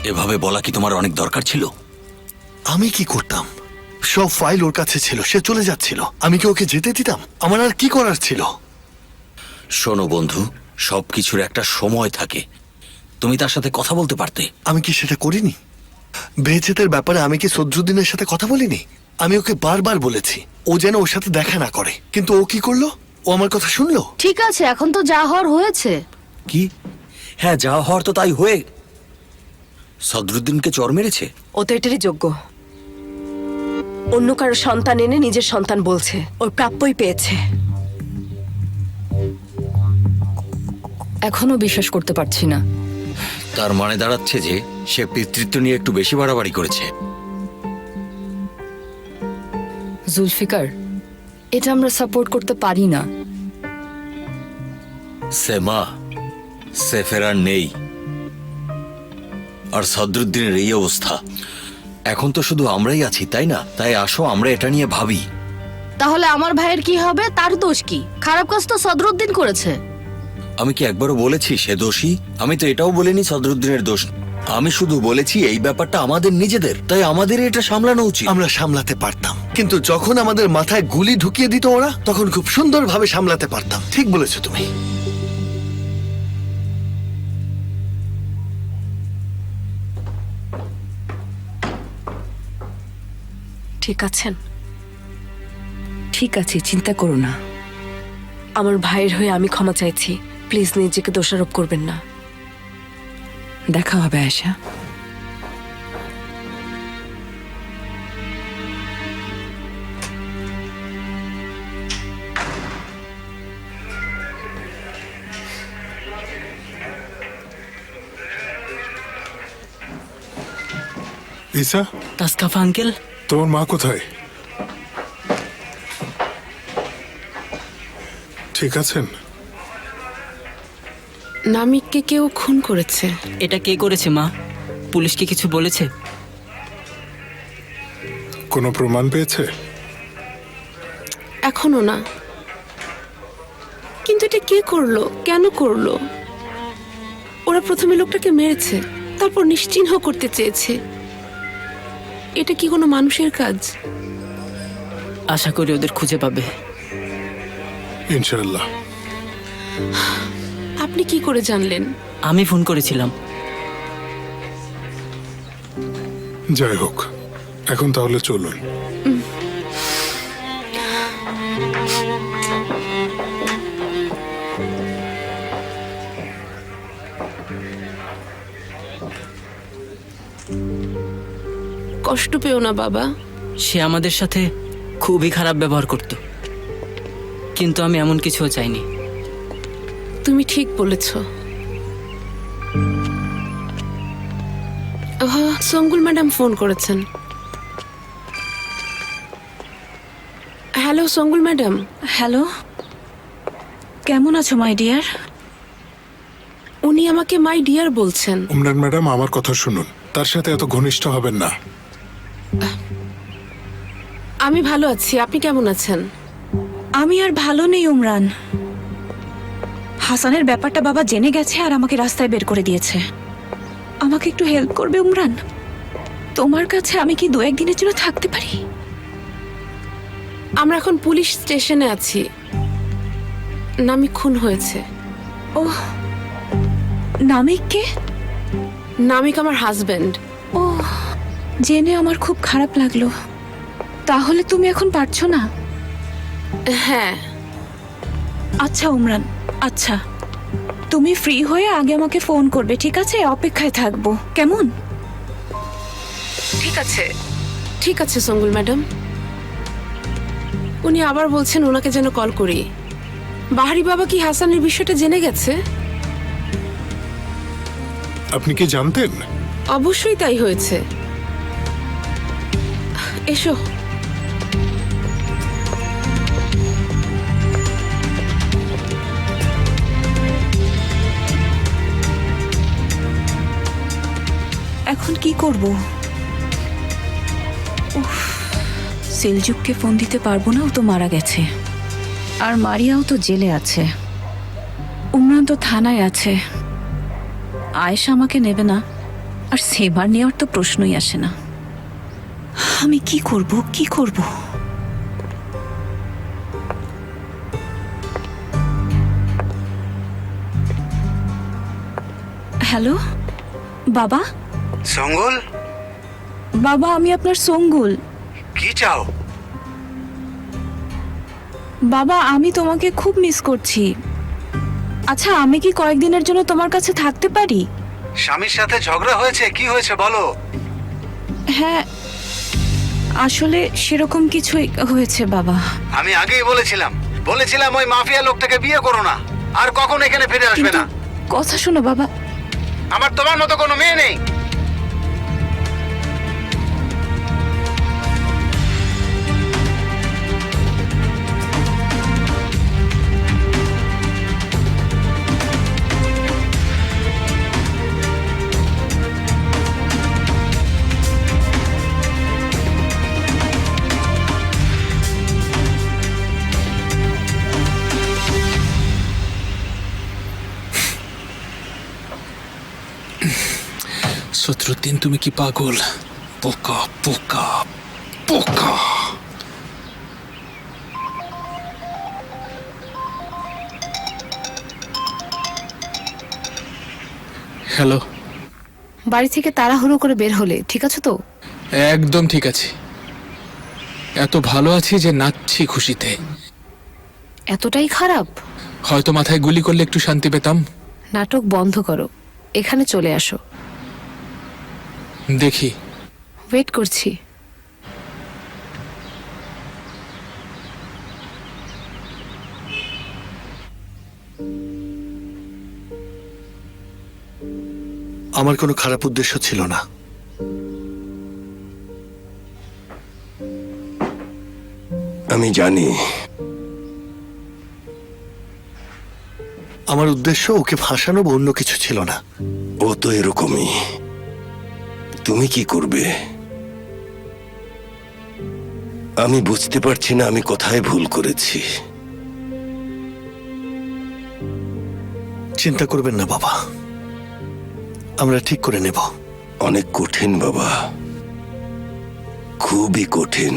এভাবে বলা কি তোমার অনেক দরকার ছিল? আমি কি করতাম? সব ফাইল ওর কাছে ছিল, সে চলে যাচ্ছিল, আমি কি ওকে যেতে দিতাম? আমার আর কি করার ছিল? শোনো বন্ধু, সবকিছুর একটা সময় থাকে। তুমি তার সাথে কথা বলতে পারতে। আমি কি সেটা করিনি? বেহেজতের ব্যাপারে আমি কি সদরুদ্দিনের সাথে কথা বলিনি? আমি ওকে বারবার বলেছি ও যেন ওর সাথে দেখা না করে, কিন্তু ও কি করলো? ও আমার কথা শুনলো? ঠিক আছে, এখন তো যা হওয়ার হয়েছে। কি? হ্যাঁ, যা হওয়ার তো তাই হয়ে। সদরুদ্দিনকে চর মেরেছে। ও তো এটারই যোগ্য। অন্য কারো সন্তান এনে নিজের সন্তান বলছে, ওর প্রাপ্যই পেয়েছে। এখনো বিশ্বাস করতে পারছি না। তার মানে দাঁড়াচ্ছে যে সে পিতৃত্ব নিয়ে একটু বেশি বাড়াবাড়ি করেছে। জুলফিকার, এটা আমরা সাপোর্ট করতে পারি না। সেমা, সে ফেরার নেই। আর সদরুদ্দিনের এই অবস্থা, এখন তো শুধু আমরাই আছি, তাই না? তাই আসো আমরা এটা নিয়ে ভাবি। তাহলে আমার ভাইয়ের কি হবে? তার দোষ কি? খারাপ কাজ তো সদরুদ্দিন করেছে। আমি কি একবারও বলেছি সে দোষী? আমি তো এটাও বলিনি সদরুদ্দিনের দোষ। আমি শুধু বলেছি এই ব্যাপারটা আমাদের নিজেদের, তাই আমাদের এটা সামলানো উচিত। আমরা সামলাতে পারতাম, কিন্তু যখন আমাদের মাথায় গুলি ঢুকিয়ে দিত ওরা, তখন খুব সুন্দরভাবে সামলাতে পারতাম। ঠিক বলেছো তুমি। ঠিক আছেন? ঠিক আছে, চিন্তা করো না। আমার ভাইয়ের হয়ে আমি ক্ষমা চাইছি। প্লিজ নিজেকে দোষারোপ করবেন না। দেখা হবে আয়েশা। ঈসা, তাসকাফা আঙ্কেল, তোমার মা কোথায়? ঠিক আছেন? নামিককে কেউ খুন করেছে। এটা কে করেছে মা? পুলিশকে কিছু বলেছে? কোনো প্রমাণ পেয়েছে? এখনো না। কিন্তু এটা কে করলো, কেন করলো? ওরা প্রথমে লোকটাকে মেরেছে, তারপর নিশ্চিহ্ন করতে চেয়েছে। এটা কি কোনো মানুষের কাজ? আশা করি ওদের খুঁজে পাবে। ইনশাআল্লাহ। আপনি কি করে জানলেন? আমি ফোন করেছিলাম। যাই হোক, এখন তাহলে চলুন। কষ্ট পেও না বাবা। সে আমাদের সাথে খুবই খারাপ ব্যবহার করত, কিন্তু আমি এমন কিছুও চাইনি। তুমি ঠিক বলেছ। সঙ্গুল ম্যাডাম ফোন করেছেন। Hello Sangul madam. হ্যালো, কেমন আছো মাই ডিয়ার? উনি আমাকে মাই ডিয়ার বলছেন। উমরান ম্যাডাম, আমার কথা শুনুন, তার সাথে এত ঘনিষ্ঠ হবেন না। আমি ভালো আছি, আপনি কেমন আছেন? আমি আর ভালো নেই উমরান। হাসানের ব্যাপারটা বাবা জেনে গেছে আর আমাকে রাস্তায় বের করে দিয়েছে। আমাকে একটু হেল্প করবে উমরান? তোমার কাছে আমি কি 2-1 দিনের জন্য থাকতে পারি? আমরা এখন পুলিশ স্টেশনে আছি। নামিক খুন হয়েছে। ও, নামিক কে? নামিক আমার হাজবেন্ড। ও, জেনে আমার খুব খারাপ লাগলো। তাহলে তুমি এখন পারছো না? হ্যাঁ। আচ্ছা উমরান, আচ্ছা, তুমি ফ্রি হয়ে আগে আমাকে ফোন করবে, ঠিক আছে? অপেক্ষায় থাকবো, কেমন? ঠিক আছে, ঠিক আছে সঙ্গুল ম্যাডাম। উনি আবার বলছেন ওনাকে যেন কল করি। বাহারি বাবা কি হাসানের বিষয়টা জেনে গেছে? আপনি কি জানতেন? অবশ্যই তাই হয়েছে। এসো। এখন কি করব? সেলজুককে ফোন দিতে পারবো না, ও তো মারা গেছে। আর মারিয়াও তো জেলে আছে। উমরান তো থানায় আছে। আয়েশা আমাকে নেবে না, আর সেবার নেওয়ার তো প্রশ্নই আসে না। আমি কি করব, কি করব? হ্যালো বাবা। সঙ্গুল, বাবা আমি আপনার সঙ্গুল। কি চাও? বাবা আমি তোমাকে খুব মিস করছি। আচ্ছা আমি কি কয়েকদিনের জন্য তোমার কাছে থাকতে পারি? স্বামীর সাথে ঝগড়া হয়েছে, কি হয়েছে বলো? হ্যাঁ আসলে সেরকম কিছুই হয়েছে বাবা। আমি আগেই বলেছিলাম ওই মাফিয়া লোকটাকে বিয়ে করো না, আর কখন এখানে ফিরে আসবে কিন্তু না। কথা শোনো বাবা। আমার তোমার মতো কোনো মেয়ে নেই। শত্রুদ্দিন, তুমি কি পাগল? পোকা পোকা পোকা। হ্যালো। বাড়ি থেকে তাড়াহুড়ো করে বের হলে ঠিক আছে তো? একদম ঠিক আছে। এত ভালো আছি যে নাচছি খুশিতে। এতটাই খারাপ? হয়তো মাথায় গুলি করলে একটু শান্তি পেতাম। নাটক বন্ধ করো, এখানে চলে আসো। দেখি। ওয়েট করছি। আমার কোনো খারাপ উদ্দেশ্য ছিল না। আমি জানি আমার উদ্দেশ্য ওকে ফাঁসানো বা অন্য কিছু ছিল না। ও তো এরকমই। তুমি কি করবে? আমি বুঝতে পারছি না আমি কোথায় ভুল করেছি। চিন্তা করবেন না বাবা, আমরা ঠিক করে নেব। অনেক কঠিন বাবা, খুবই কঠিন।